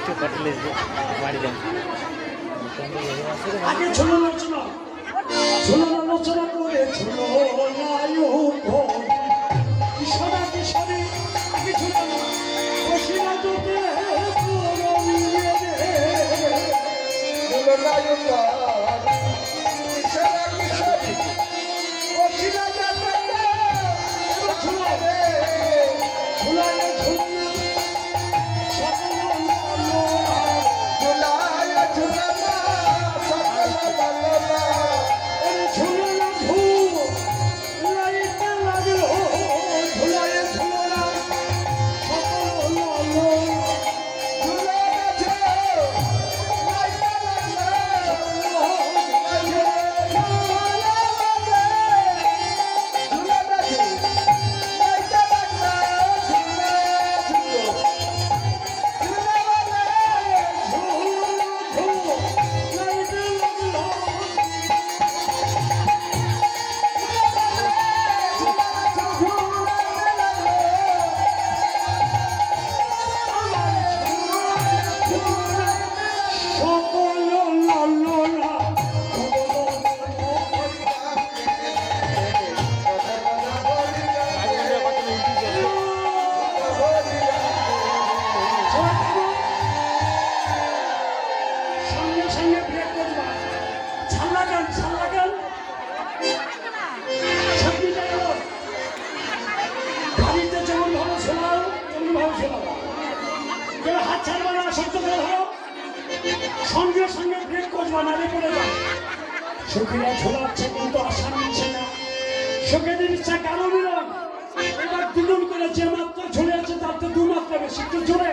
ಎಷ್ಟು ಕಟ್ಟಲಿ ಮಾಡಿದ್ದೇನೆ আগে ঝুলো আলোচনা করে ঝুলো কিশোরা কিশোরী আগে ঝুলো বসিরা তোকে সঙ্গে সঙ্গে ব্রেক করবা নালে পড়ে যাবে সখীরা ঝোলাচ্ছে কিন্তু আশা নিচ্ছে না সখীদের ইচ্ছা কারো মিলন এবার দ্বিগুণ করে যে মাত্রা ঝুলে আছে তার তো দু মাত্রা বেশি একটু জোরে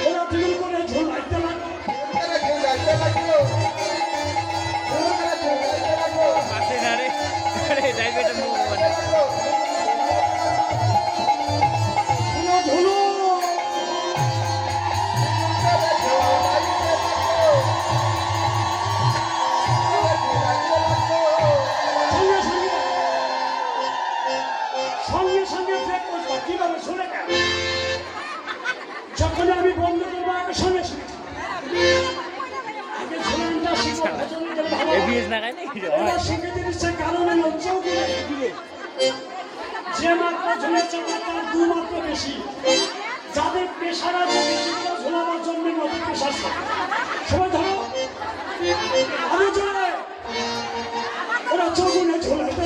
ওরা দ্বিগুণ করে ঝোলাইতে লাগলো যখন আমি বন্ধ করবো আগে সঙ্গে সঙ্গে আগে ঝোলানটা শিখে দিচ্ছে কারণে যে মাত্রা ঝুলেছে তার দু মাত্রা বেশি যাদের পেশার আছে বেশি ঝোলাবার জন্য নতুন পেশা সবাই ধরো আমি জোরে ওরা চগুনে ঝোলাতে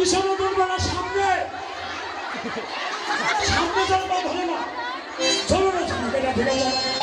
পিছনে ধরবে না সামনে সামনে ধরবে ধরে না চলো না ঝুঁকে